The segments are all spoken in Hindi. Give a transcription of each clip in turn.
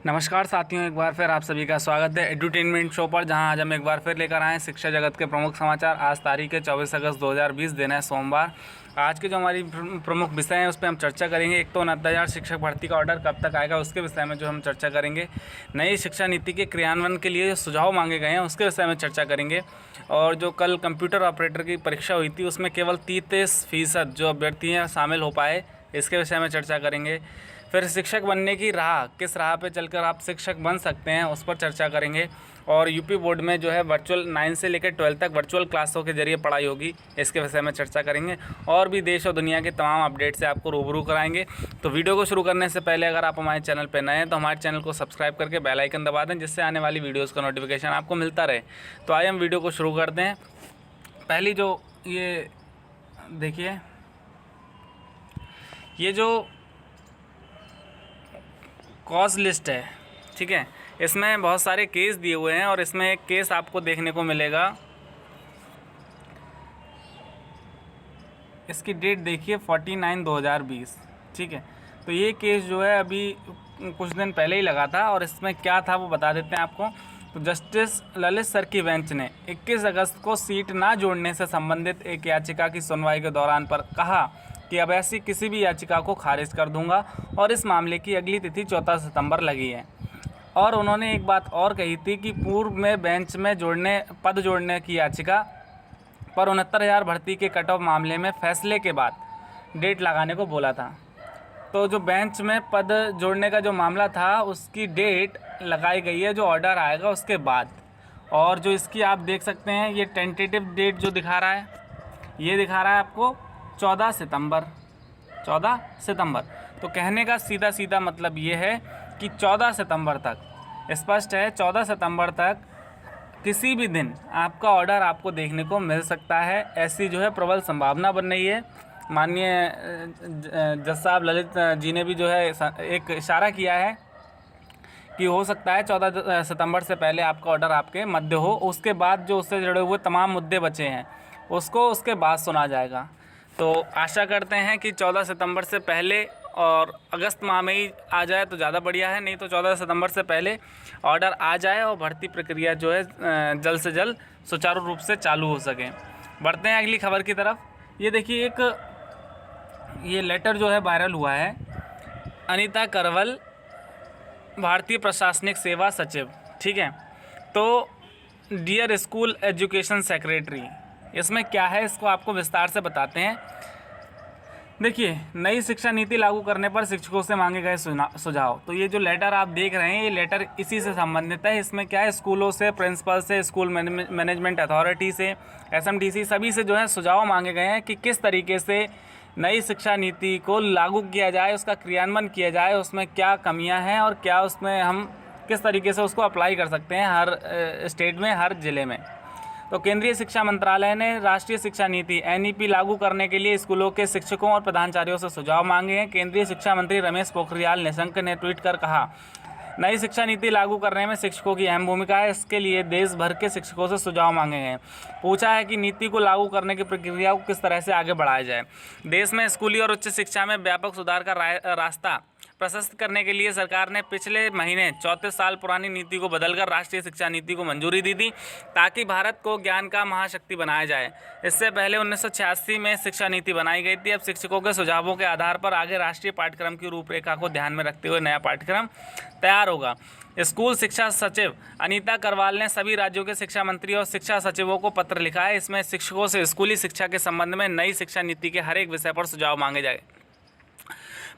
नमस्कार साथियों, एक बार फिर आप सभी का स्वागत है एडुटेनमेंट शो पर, जहां आज हम एक बार फिर लेकर आए हैं शिक्षा जगत के प्रमुख समाचार। आज तारीख है 24 अगस्त 2020, दिन है सोमवार। आज के जो हमारी प्रमुख विषय हैं उस पर हम चर्चा करेंगे। एक तो 69,000 शिक्षक भर्ती का ऑर्डर कब तक आएगा उसके विषय में जो हम चर्चा करेंगे। नई शिक्षा नीति के क्रियान्वयन के लिए जो सुझाव मांगे गए हैं उसके विषय में चर्चा करेंगे। और जो कल कंप्यूटर ऑपरेटर की परीक्षा हुई थी उसमें केवल 33% जो अभ्यर्थी हैं शामिल हो पाए, इसके विषय में चर्चा करेंगे। फिर शिक्षक बनने की राह, किस राह पे चलकर आप शिक्षक बन सकते हैं उस पर चर्चा करेंगे। और यूपी बोर्ड में जो है वर्चुअल 9 से लेकर 12 तक वर्चुअल क्लासों के जरिए पढ़ाई होगी, इसके विषय में चर्चा करेंगे। और भी देश और दुनिया के तमाम अपडेट से आपको रूबरू कराएंगे। तो वीडियो को शुरू करने से पहले अगर आप हमारे चैनल पर नए हैं तो हमारे चैनल को सब्सक्राइब करके बेल आइकन दबा दें, जिससे आने वाली वीडियोज़ का नोटिफिकेशन आपको मिलता रहे। तो आइए हम वीडियो को शुरू करते हैं। पहली जो ये देखिए, ये जो कॉज लिस्ट है, ठीक है, इसमें बहुत सारे केस दिए हुए हैं और इसमें एक केस आपको देखने को मिलेगा। इसकी डेट देखिए 49/2020, ठीक है। तो ये केस जो है अभी कुछ दिन पहले ही लगा था और इसमें क्या था वो बता देते हैं आपको। तो जस्टिस ललित सर की बेंच ने 21 अगस्त को सीट ना जोड़ने से संबंधित एक याचिका की सुनवाई के दौरान पर कहा कि अब ऐसी किसी भी याचिका को खारिज कर दूंगा और इस मामले की अगली तिथि 14 सितंबर लगी है। और उन्होंने एक बात और कही थी कि पूर्व में बेंच में पद जोड़ने की याचिका पर 69,000 भर्ती के कट ऑफ मामले में फैसले के बाद डेट लगाने को बोला था। तो जो बेंच में पद जोड़ने का जो मामला था उसकी डेट लगाई गई है जो ऑर्डर आएगा उसके बाद। और जो इसकी आप देख सकते हैं, ये टेंटेटिव डेट जो दिखा रहा है, ये दिखा रहा है आपको 14 सितंबर। तो कहने का सीधा सीधा मतलब ये है कि 14 सितंबर तक, स्पष्ट है, 14 सितंबर तक किसी भी दिन आपका ऑर्डर आपको देखने को मिल सकता है। ऐसी जो है प्रबल संभावना बन रही है। माननीय जज साहब ललित जी ने भी जो है एक इशारा किया है कि हो सकता है 14 सितंबर से पहले आपका ऑर्डर आपके मध्य हो। उसके बाद जो उससे जुड़े हुए तमाम मुद्दे बचे हैं उसको उसके बाद सुना जाएगा। तो आशा करते हैं कि 14 सितंबर से पहले और अगस्त माह में ही आ जाए तो ज़्यादा बढ़िया है, नहीं तो 14 सितंबर से पहले ऑर्डर आ जाए और भर्ती प्रक्रिया जो है जल्द से जल्द सुचारू रूप से चालू हो सके। बढ़ते हैं अगली खबर की तरफ। ये देखिए, ये लेटर जो है वायरल हुआ है। अनीता करवल, भारतीय प्रशासनिक सेवा सचिव, ठीक है। तो डियर स्कूल एजुकेशन सेक्रेटरी, इसमें क्या है इसको आपको विस्तार से बताते हैं। देखिए, नई शिक्षा नीति लागू करने पर शिक्षकों से मांगे गए सुझाव। तो ये जो लेटर आप देख रहे हैं ये लेटर इसी से संबंधित है। इसमें क्या है, स्कूलों से, प्रिंसिपल से, स्कूल मैनेजमेंट अथॉरिटी से, एसएमडीसी सभी से जो है सुझाव मांगे गए हैं कि किस तरीके से नई शिक्षा नीति को लागू किया जाए, उसका क्रियान्वयन किया जाए, उसमें क्या कमियां हैं और क्या उसमें हम किस तरीके से उसको अप्लाई कर सकते हैं हर स्टेट में, हर ज़िले में। तो केंद्रीय शिक्षा मंत्रालय ने राष्ट्रीय शिक्षा नीति एनईपी लागू करने के लिए स्कूलों के शिक्षकों और प्रधानाचार्यों से सुझाव मांगे हैं। केंद्रीय शिक्षा मंत्री रमेश पोखरियाल निशंक ने ट्वीट कर कहा, नई शिक्षा नीति लागू करने में शिक्षकों की अहम भूमिका है। इसके लिए देश भर के शिक्षकों से सुझाव मांगे हैं। पूछा है कि नीति को लागू करने की प्रक्रिया को किस तरह से आगे बढ़ाया जाए। देश में स्कूली और उच्च शिक्षा में व्यापक सुधार का रास्ता प्रशस्त करने के लिए सरकार ने पिछले महीने 34 साल पुरानी नीति को बदलकर राष्ट्रीय शिक्षा नीति को मंजूरी दी थी, ताकि भारत को ज्ञान का महाशक्ति बनाया जाए। इससे पहले 1986 में शिक्षा नीति बनाई गई थी। अब शिक्षकों के सुझावों के आधार पर आगे राष्ट्रीय पाठ्यक्रम की रूपरेखा को ध्यान में रखते हुए नया पाठ्यक्रम तैयार होगा। स्कूल शिक्षा सचिव अनीता करवाल ने सभी राज्यों के शिक्षा मंत्री और शिक्षा सचिवों को पत्र लिखा है। इसमें शिक्षकों से स्कूली शिक्षा के संबंध में नई शिक्षा नीति के हर एक विषय पर सुझाव मांगे जाए।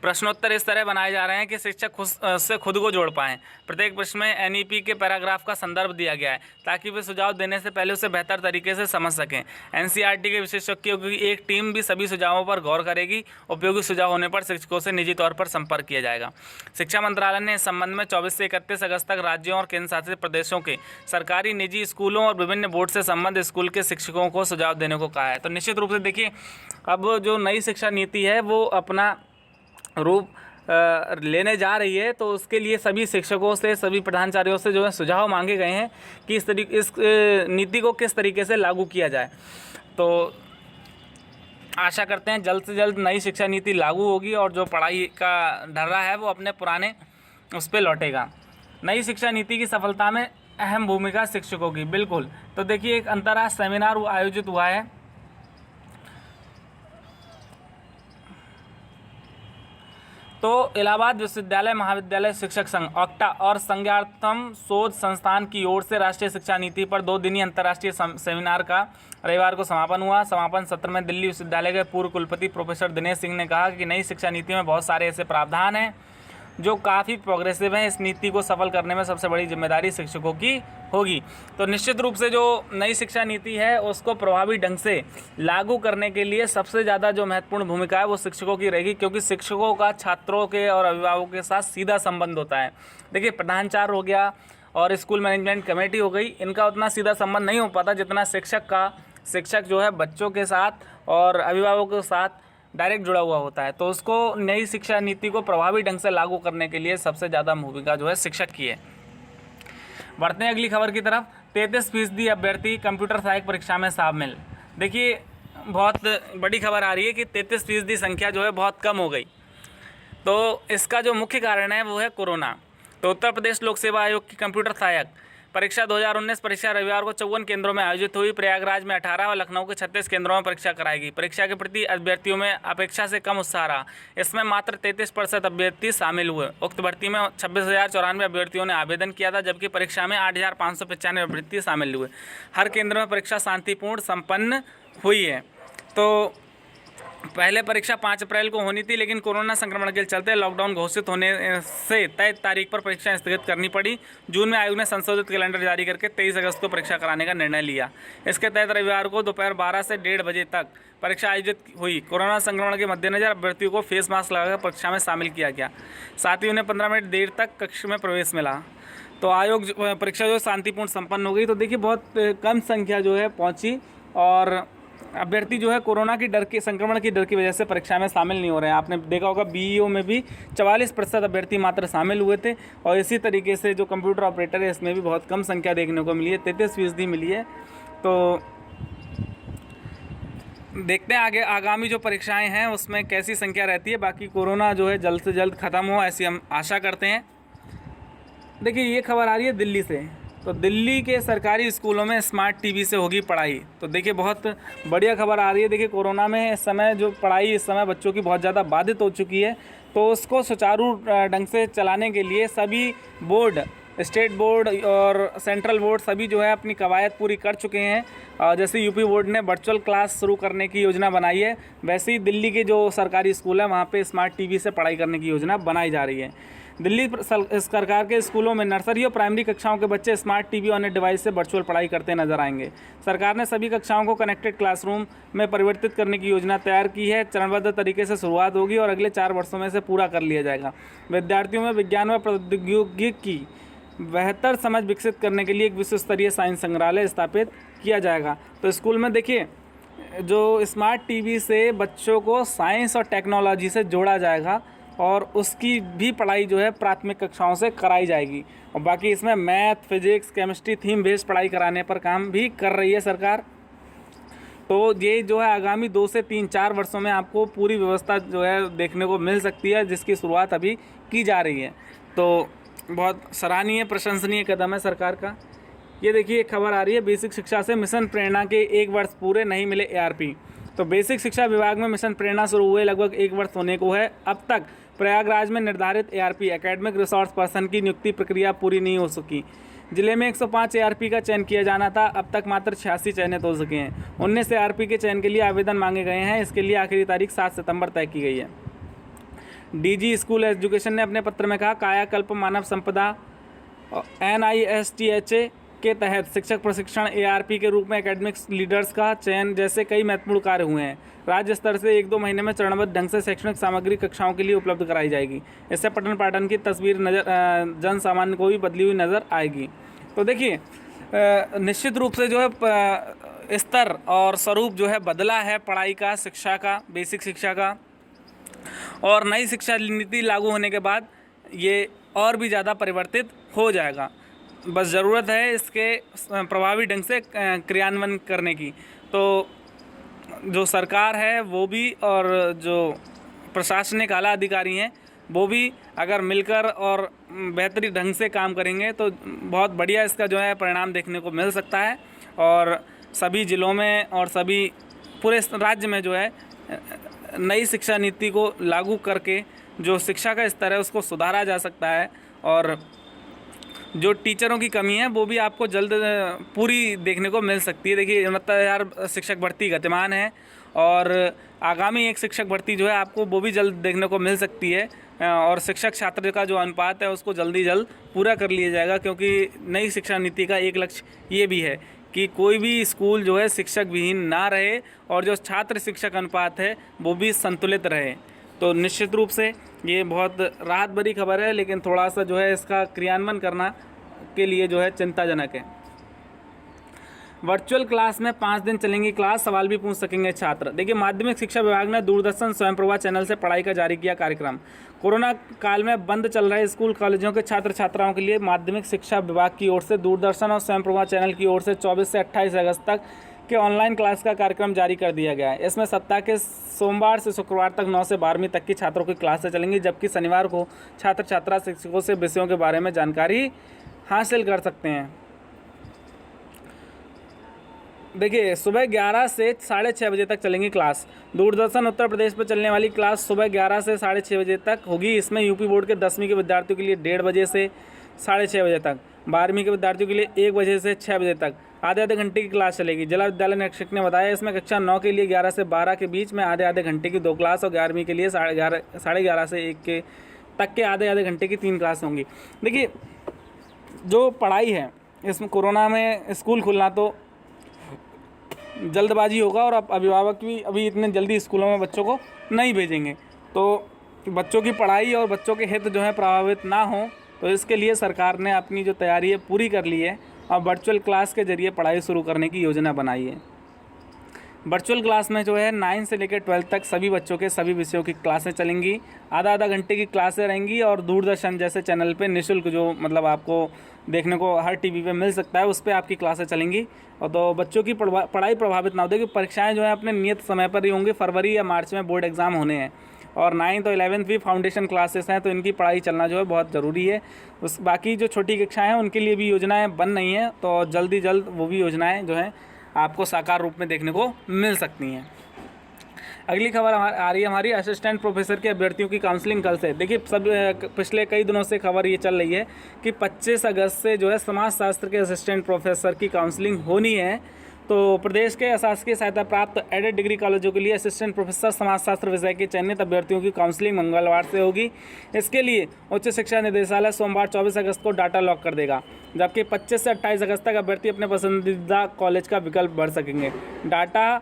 प्रश्नोत्तर इस तरह बनाए जा रहे हैं कि शिक्षक खुद को जोड़ पाएं। प्रत्येक प्रश्न में एनईपी के पैराग्राफ का संदर्भ दिया गया है, ताकि वे सुझाव देने से पहले उसे बेहतर तरीके से समझ सकें। एनसीईआरटी के विशेषज्ञों की एक टीम भी सभी सुझावों पर गौर करेगी। उपयोगी सुझाव होने पर शिक्षकों से निजी तौर पर संपर्क किया जाएगा। शिक्षा मंत्रालय ने इस संबंध में 24 से 31 अगस्त तक राज्यों और केंद्र शासित प्रदेशों के सरकारी, निजी स्कूलों और विभिन्न बोर्ड से संबंधित स्कूल के शिक्षकों को सुझाव देने को कहा है। तो निश्चित रूप से देखिए, अब जो नई शिक्षा नीति है वो अपना रूप लेने जा रही है। तो उसके लिए सभी शिक्षकों से, सभी प्रधानाचार्यों से जो है सुझाव मांगे गए हैं कि इस नीति को किस तरीके से लागू किया जाए। तो आशा करते हैं जल्द से जल्द नई शिक्षा नीति लागू होगी और जो पढ़ाई का ढर्रा है वो अपने पुराने उस पर लौटेगा। नई शिक्षा नीति की सफलता में अहम भूमिका शिक्षकों की, बिल्कुल। तो देखिए एक अंतर्राष्ट्रीय सेमिनार आयोजित हुआ है, तो इलाहाबाद विश्वविद्यालय महाविद्यालय शिक्षक संघ ऑक्टा और संज्ञार्थम शोध संस्थान की ओर से राष्ट्रीय शिक्षा नीति पर 2 दिनी अंतर्राष्ट्रीय सेमिनार का रविवार को समापन हुआ। समापन सत्र में दिल्ली विश्वविद्यालय के पूर्व कुलपति प्रोफेसर दिनेश सिंह ने कहा कि नई शिक्षा नीति में बहुत सारे ऐसे प्रावधान हैं जो काफ़ी प्रोग्रेसिव हैं। इस नीति को सफल करने में सबसे बड़ी जिम्मेदारी शिक्षकों की होगी। तो निश्चित रूप से जो नई शिक्षा नीति है उसको प्रभावी ढंग से लागू करने के लिए सबसे ज़्यादा जो महत्वपूर्ण भूमिका है वो शिक्षकों की रहेगी, क्योंकि शिक्षकों का छात्रों के और अभिभावकों के साथ सीधा संबंध होता है। देखिए प्रधानाचार्य हो गया और स्कूल मैनेजमेंट कमेटी हो गई, इनका उतना सीधा संबंध नहीं हो पाता जितना शिक्षक जो है बच्चों के साथ और अभिभावकों के साथ डायरेक्ट जुड़ा हुआ होता है। तो उसको नई शिक्षा नीति को प्रभावी ढंग से लागू करने के लिए सबसे ज़्यादा भूमिका जो है शिक्षक की है। बढ़ते हैं अगली खबर की तरफ। 33% अभ्यर्थी कंप्यूटर सहायक परीक्षा में शामिल। देखिए बहुत बड़ी खबर आ रही है कि 33% संख्या जो है बहुत कम हो गई। तो इसका जो मुख्य कारण है वो है कोरोना। तो उत्तर प्रदेश लोक सेवा आयोग की कंप्यूटर सहायक परीक्षा 2019 परीक्षा रविवार को 54 केंद्रों में आयोजित हुई। प्रयागराज में 18 और लखनऊ के 36 केंद्रों में परीक्षा कराएगी। परीक्षा के प्रति अभ्यर्थियों में अपेक्षा से कम उत्साह रहा। इसमें मात्र 33% अभ्यर्थी शामिल हुए। उक्त भर्ती में 26,094 अभ्यर्थियों ने आवेदन किया था, जबकि परीक्षा में 8,595 अभ्यर्थी शामिल हुए। हर केंद्र में परीक्षा शांतिपूर्ण संपन्न हुई है। तो पहले परीक्षा 5 अप्रैल को होनी थी, लेकिन कोरोना संक्रमण के चलते लॉकडाउन घोषित होने से तय तारीख पर परीक्षा स्थगित करनी पड़ी। जून में आयोग ने संशोधित कैलेंडर जारी करके 23 अगस्त को परीक्षा कराने का निर्णय लिया। इसके तहत रविवार को दोपहर 12 से 1:30 बजे तक परीक्षा आयोजित हुई। कोरोना संक्रमण के मद्देनजर अभ्यर्थियों को फेस मास्क लगाकर परीक्षा में शामिल किया गया। साथ ही उन्हें 15 मिनट देर तक कक्ष में प्रवेश मिला। तो आयोग परीक्षा जो शांतिपूर्ण संपन्न हो गई। तो देखिए बहुत कम संख्या जो है पहुँची और अभ्यर्थी जो है कोरोना की डर के संक्रमण की डर की वजह से परीक्षा में शामिल नहीं हो रहे हैं। आपने देखा होगा बीईओ में भी 44% अभ्यर्थी मात्र शामिल हुए थे, और इसी तरीके से जो कंप्यूटर ऑपरेटर है इसमें भी बहुत कम संख्या देखने को मिली है, 33% मिली है। तो देखते हैं आगे आगामी जो परीक्षाएं हैं उसमें कैसी संख्या रहती है। बाकी कोरोना जो है जल्द से जल्द ख़त्म हो ऐसी हम आशा करते हैं। देखिए ये खबर आ रही है दिल्ली से। तो दिल्ली के सरकारी स्कूलों में स्मार्ट टीवी से होगी पढ़ाई। तो देखिए बहुत बढ़िया खबर आ रही है। देखिए कोरोना में इस समय जो पढ़ाई इस समय बच्चों की बहुत ज़्यादा बाधित हो चुकी है, तो उसको सुचारू ढंग से चलाने के लिए सभी बोर्ड, स्टेट बोर्ड और सेंट्रल बोर्ड सभी जो है अपनी कवायद पूरी कर चुके हैं। जैसे यूपी बोर्ड ने वर्चुअल क्लास शुरू करने की योजना बनाई है, वैसे ही दिल्ली के जो सरकारी स्कूल है वहाँ पे स्मार्ट टीवी से पढ़ाई करने की योजना बनाई जा रही है। दिल्ली सरकार के स्कूलों में नर्सरी और प्राइमरी कक्षाओं के बच्चे स्मार्ट टीवी और अन्य डिवाइस से वर्चुअल पढ़ाई करते नजर आएंगे। सरकार ने सभी कक्षाओं को कनेक्टेड क्लासरूम में परिवर्तित करने की योजना तैयार की है। चरणबद्ध तरीके से शुरुआत होगी और अगले 4 वर्षों में से पूरा कर लिया जाएगा। विद्यार्थियों में विज्ञान व प्रौद्योगिकी की बेहतर समझ विकसित करने के लिए एक विश्व स्तरीय साइंस संग्रहालय स्थापित किया जाएगा। तो स्कूल में देखिए जो स्मार्ट टीवी से बच्चों को साइंस और टेक्नोलॉजी से जोड़ा जाएगा और उसकी भी पढ़ाई जो है प्राथमिक कक्षाओं से कराई जाएगी। और बाकी इसमें math, physics, chemistry theme based पढ़ाई कराने पर काम भी कर रही है सरकार। तो ये जो है आगामी 2 से 3-4 वर्षों में आपको पूरी व्यवस्था जो है देखने को मिल सकती है, जिसकी शुरुआत अभी की जा रही है। तो बहुत सराहनीय प्रशंसनीय कदम है सरकार का। ये देखिए एक खबर आ रही है, बेसिक शिक्षा से मिशन प्रेरणा के 1 वर्ष पूरे, नहीं मिले ARP। तो बेसिक शिक्षा विभाग में मिशन प्रेरणा शुरू हुए लगभग 1 वर्ष होने को है। अब तक प्रयागराज में निर्धारित ARP एकेडमिक रिसोर्स पर्सन की नियुक्ति प्रक्रिया पूरी नहीं हो सकी। जिले में 105 ARP का चयन किया जाना था, अब तक मात्र 86 चयनित हो सके हैं। 19 ARP के चयन के लिए आवेदन मांगे गए हैं। इसके लिए आखिरी तारीख 7 सितंबर तय की गई है। DG स्कूल एजुकेशन ने अपने पत्र में कहा, कायाकल्प मानव संपदा NISTHA के तहत शिक्षक प्रशिक्षण ARP के रूप में एकेडमिक्स लीडर्स का चयन जैसे कई महत्वपूर्ण कार्य हुए हैं। राज्य स्तर से 1-2 महीने में चरणबद्ध ढंग से शैक्षणिक सामग्री कक्षाओं के लिए उपलब्ध कराई जाएगी। इससे पठन पाठन की तस्वीर जन सामान्य को भी बदली हुई नज़र आएगी। तो देखिए निश्चित रूप से जो है स्तर और स्वरूप जो है बदला है पढ़ाई का, शिक्षा का, बेसिक शिक्षा का। और नई शिक्षा नीति लागू होने के बाद ये और भी ज़्यादा परिवर्तित हो जाएगा। बस ज़रूरत है इसके प्रभावी ढंग से क्रियान्वयन करने की। तो जो सरकार है वो भी और जो प्रशासनिक आला अधिकारी हैं वो भी अगर मिलकर और बेहतरीन ढंग से काम करेंगे तो बहुत बढ़िया इसका जो है परिणाम देखने को मिल सकता है। और सभी ज़िलों में और सभी पूरे राज्य में जो है नई शिक्षा नीति को लागू करके जो शिक्षा का स्तर है उसको सुधारा जा सकता है। और जो टीचरों की कमी है वो भी आपको जल्द पूरी देखने को मिल सकती है। देखिए मतलब यार शिक्षक भर्ती गतिमान है और आगामी एक शिक्षक भर्ती जो है आपको वो भी जल्द देखने को मिल सकती है। और शिक्षक छात्र का जो अनुपात है उसको जल्द पूरा कर लिया जाएगा, क्योंकि नई शिक्षा नीति का एक लक्ष्य ये भी है कि कोई भी स्कूल जो है शिक्षक विहीन ना रहे और जो छात्र शिक्षक अनुपात है वो भी संतुलित रहे। तो निश्चित रूप से ये बहुत राहत भरी खबर है, लेकिन थोड़ा सा जो है इसका क्रियान्वयन करना के लिए जो है चिंताजनक है। वर्चुअल क्लास में 5 दिन चलेंगी क्लास, सवाल भी पूछ सकेंगे छात्र। देखिए माध्यमिक शिक्षा विभाग ने दूरदर्शन स्वयंप्रभा चैनल से पढ़ाई का जारी किया कार्यक्रम। कोरोना काल में बंद चल रहे स्कूल कॉलेजों के छात्र छात्राओं के लिए माध्यमिक शिक्षा विभाग की ओर से दूरदर्शन और स्वयंप्रभा चैनल की ओर से 24 से 28 अगस्त तक के ऑनलाइन क्लास का कार्यक्रम जारी कर दिया गया है। इसमें सप्ताह के सोमवार से शुक्रवार तक 9 से 12वीं तक की छात्रों की क्लासें चलेंगी, जबकि शनिवार को छात्र छात्रा शिक्षकों से विषयों के बारे में जानकारी हासिल कर सकते हैं। देखिए सुबह 11 से 6:30 बजे तक चलेंगी क्लास। दूरदर्शन उत्तर प्रदेश पर चलने वाली क्लास सुबह 11 से 6:30 बजे तक होगी। इसमें यूपी बोर्ड के 10वीं के विद्यार्थियों के लिए 1:30 बजे से 6:30 बजे तक, 12वीं के विद्यार्थियों के लिए 1 बजे से 6 बजे तक आधे घंटे की क्लास चलेगी। जिला विद्यालय निरीक्षक ने बताया इसमें कक्षा 9 के लिए 11 से 12 के बीच में आधे घंटे की 2 क्लास और 11वीं के लिए 11:30 से 1 के तक के आधे घंटे की 3 क्लास होंगी। देखिए जो पढ़ाई है इसमें कोरोना में स्कूल खुलना तो जल्दबाजी होगा और अब अभिभावक भी अभी इतने जल्दी स्कूलों में बच्चों को नहीं भेजेंगे, तो बच्चों की पढ़ाई और बच्चों के हित जो है प्रभावित ना हो, तो इसके लिए सरकार ने अपनी जो तैयारी है पूरी कर ली है और वर्चुअल क्लास के ज़रिए पढ़ाई शुरू करने की योजना बनाई है। वर्चुअल क्लास में जो है 9 से लेकर 12 तक सभी बच्चों के सभी विषयों की क्लासें चलेंगी। आधा घंटे की क्लासें रहेंगी और दूरदर्शन जैसे चैनल पे निःशुल्क जो मतलब आपको देखने को हर टीवी पे मिल सकता है उस पर आपकी क्लासें चलेंगी। और तो बच्चों की पढ़ाई प्रभावित ना हो। देखिए परीक्षाएं जो है अपने नियत समय पर ही होंगी। फरवरी या मार्च में बोर्ड एग्ज़ाम होने हैं और 9th और 11th भी फाउंडेशन क्लासेस हैं, तो इनकी पढ़ाई चलना जो है बहुत ज़रूरी है। उस बाकी जो छोटी कक्षाएँ हैं उनके लिए भी योजनाएँ बन रही हैं, तो जल्द वो भी योजनाएँ जो हैं आपको साकार रूप में देखने को मिल सकती हैं। अगली खबर आ रही है हमारी असिस्टेंट प्रोफेसर के अभ्यर्थियों की काउंसलिंग कल से। देखिए सब पिछले कई दिनों से खबर ये चल रही है कि 25 अगस्त से जो है समाजशास्त्र के असिस्टेंट प्रोफेसर की काउंसलिंग होनी है। तो प्रदेश के अशासकीय सहायता प्राप्त एडेड डिग्री कॉलेजों के लिए असिस्टेंट प्रोफेसर समाजशास्त्र विषय के चयनित अभ्यर्थियों की काउंसलिंग मंगलवार से होगी। इसके लिए उच्च शिक्षा निदेशालय सोमवार 24 अगस्त को डाटा लॉक कर देगा, जबकि 25 से 28 अगस्त तक अभ्यर्थी अपने पसंदीदा कॉलेज का विकल्प भर सकेंगे। डाटा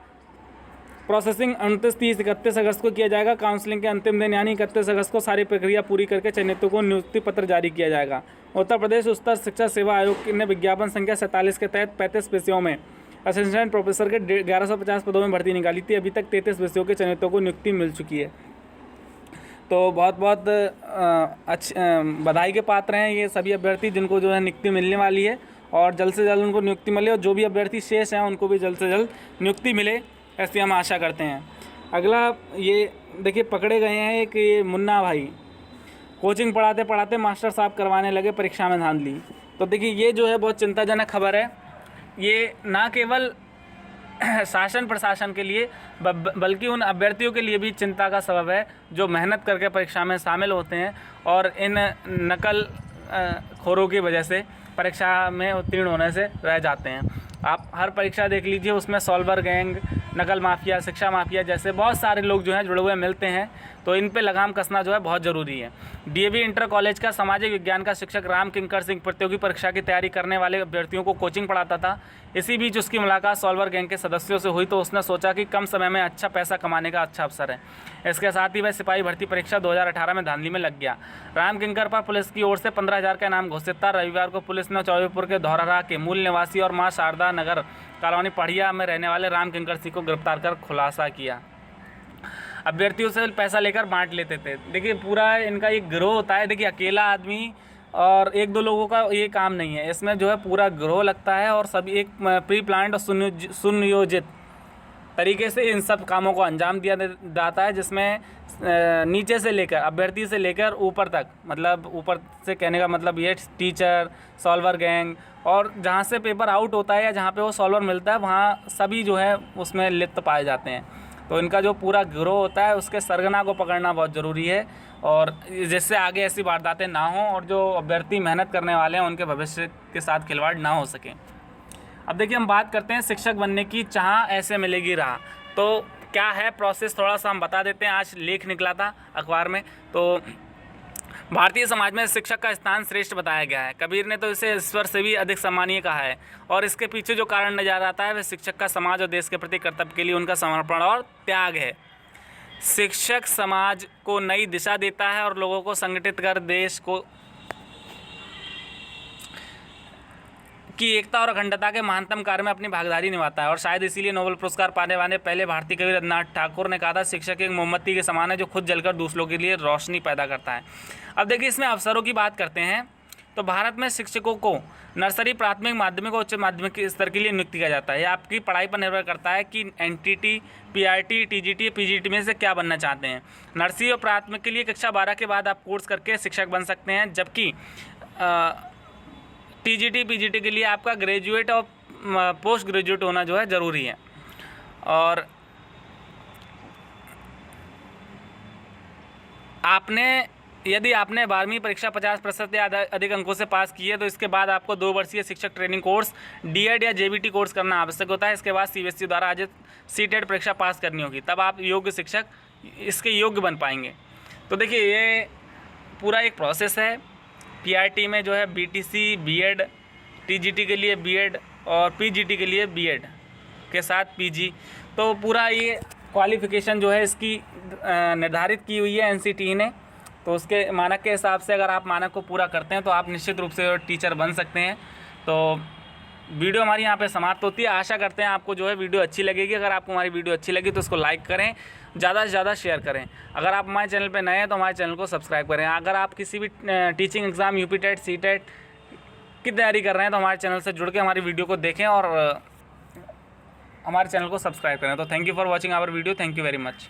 प्रोसेसिंग 29, 30, 31 अगस्त को किया जाएगा। काउंसलिंग के अंतिम दिन यानी 31 अगस्त को सारी प्रक्रिया पूरी करके चयनितों को नियुक्ति पत्र जारी किया जाएगा। उत्तर प्रदेश उच्चतर शिक्षा सेवा आयोग ने विज्ञापन संख्या 47 के तहत 35 विषयों में असिस्टेंट प्रोफेसर के 1150 पदों में भर्ती निकाली थी। अभी तक 33 विषयों के चयनितों को नियुक्ति मिल चुकी है। तो बहुत बधाई के पात्र हैं ये सभी अभ्यर्थी जिनको जो है नियुक्ति मिलने वाली है और जल्द से जल्द उनको नियुक्ति मिले और जो भी अभ्यर्थी शेष हैं उनको भी जल्द से जल्द नियुक्ति मिले, ऐसी हम आशा करते हैं। अगला ये देखिए पकड़े गए हैं कि ये मुन्ना भाई कोचिंग पढ़ाते पढ़ाते मास्टर साहब करवाने लगे परीक्षा में धांधली। तो देखिए ये जो है बहुत चिंताजनक खबर है। ये ना केवल शासन प्रशासन के लिए बल्कि उन अभ्यर्थियों के लिए भी चिंता का सबब है जो मेहनत करके परीक्षा में शामिल होते हैं और इन नकल खोरों की वजह से परीक्षा में उत्तीर्ण होने से रह जाते हैं। आप हर परीक्षा देख लीजिए, उसमें सॉल्वर गैंग, नकल माफिया, शिक्षा माफिया जैसे बहुत सारे लोग जो हैं जुड़े हुए मिलते हैं, तो इन पे लगाम कसना जो है बहुत ज़रूरी है। डीएवी इंटर कॉलेज का सामाजिक विज्ञान का शिक्षक राम किंकर सिंह प्रतियोगी परीक्षा की तैयारी करने वाले अभ्यर्थियों को कोचिंग पढ़ाता था। इसी बीच उसकी मुलाकात सॉल्वर गैंग के सदस्यों से हुई, तो उसने सोचा कि कम समय में अच्छा पैसा कमाने का अच्छा अवसर है। इसके साथ ही वह सिपाही भर्ती परीक्षा 2018 में धांधली में लग गया। राम किंकर पर पुलिस की ओर से 15,000 का इनाम घोषित था। रविवार को पुलिस ने चौबेपुर के धौरारा के मूल निवासी और मां शारदा नगर कॉलोनी पढ़िया में रहने वाले राम किंकर सिंह को गिरफ्तार कर खुलासा किया। अभ्यर्थियों से पैसा लेकर बांट लेते थे। देखिए पूरा इनका एक गिरोह होता है। देखिए अकेला आदमी और 1-2 लोगों का ये काम नहीं है, इसमें जो है पूरा गिरोह लगता है और सभी एक प्री प्लान्ड और सुनियोजित तरीके से इन सब कामों को अंजाम दिया जाता है, जिसमें नीचे से लेकर अभ्यर्थी से लेकर ऊपर तक, मतलब ऊपर से कहने का मतलब ये टीचर, सॉल्वर गैंग, और जहाँ से पेपर आउट होता है या जहाँ पे वो सॉल्वर मिलता है वहाँ सभी जो है उसमें लिप्त पाए जाते हैं। तो इनका जो पूरा गिरोह होता है उसके सरगना को पकड़ना बहुत ज़रूरी है, और जिससे आगे ऐसी वारदातें ना हों और जो अभ्यर्थी मेहनत करने वाले हैं उनके भविष्य के साथ खिलवाड़ ना हो सके। अब देखिए हम बात करते हैं शिक्षक बनने की चाह ऐसे मिलेगी राह। तो क्या है प्रोसेस, थोड़ा सा हम बता देते हैं। आज लेख निकला था अखबार में, तो भारतीय समाज में शिक्षक का स्थान श्रेष्ठ बताया गया है। कबीर ने तो इसे ईश्वर से भी अधिक सम्मानीय कहा है, और इसके पीछे जो कारण नजर आता है वह शिक्षक का समाज और देश के प्रति कर्तव्य के लिए उनका समर्पण और त्याग है। शिक्षक समाज को नई दिशा देता है और लोगों को संगठित कर देश को की एकता और अखंडता के महानतम कार्य में अपनी भागीदारी निभाता है। और शायद इसीलिए नोबेल पुरस्कार पाने वाले पहले भारतीय कवि रविन्द्रनाथ ठाकुर ने कहा था, शिक्षक एक मोमबत्ती के समान है जो खुद जलकर दूसरों के लिए रोशनी पैदा करता है। अब देखिए इसमें अवसरों की बात करते हैं, तो भारत में शिक्षकों को नर्सरी, प्राथमिक, माध्यमिक और उच्च माध्यमिक स्तर के लिए नियुक्त किया जाता है। यह आपकी पढ़ाई पर निर्भर करता है कि एनटीटी, पीआरटी, टीजीटी, पीजीटी में से क्या बनना चाहते हैं। नर्सरी और प्राथमिक के लिए कक्षा 12 के बाद आप कोर्स करके शिक्षक बन सकते हैं, जबकि टीजीटी, पीजीटी के लिए आपका ग्रेजुएट और पोस्ट ग्रेजुएट होना जो है ज़रूरी है। और यदि आपने 12वीं परीक्षा 50% या अधिक अंकों से पास की है तो इसके बाद आपको 2 वर्षीय शिक्षक ट्रेनिंग कोर्स, डीएड या जेबीटी कोर्स करना आवश्यक होता है। इसके बाद सीबीएसई द्वारा आयोजित सीटेट परीक्षा पास करनी होगी, तब आप योग्य शिक्षक इसके योग्य बन पाएंगे। तो देखिए ये पूरा एक प्रोसेस है। पीआरटी में जो है बीटीसी, बीएड, टीजीटी के लिए बीएड और पीजीटी के लिए बीएड के साथ पीजी, तो पूरा ये क्वालिफ़िकेशन जो है इसकी निर्धारित की हुई है एनसीटीई ने। तो उसके मानक के हिसाब से अगर आप मानक को पूरा करते हैं तो आप निश्चित रूप से टीचर बन सकते हैं। तो वीडियो हमारी यहाँ पे समाप्त होती है। आशा करते हैं आपको जो है वीडियो अच्छी लगेगी। अगर आपको हमारी वीडियो अच्छी लगी तो उसको लाइक करें, ज़्यादा से ज़्यादा शेयर करें। अगर आप हमारे चैनल पे नए हैं तो हमारे चैनल को सब्सक्राइब करें। अगर आप किसी भी teaching exam, UP TET, C TET की तैयारी कर रहे हैं तो हमारे चैनल से जुड़ के हमारी वीडियो को देखें और हमारे चैनल को सब्सक्राइब करें। तो thank you for watching our video. Thank you very much.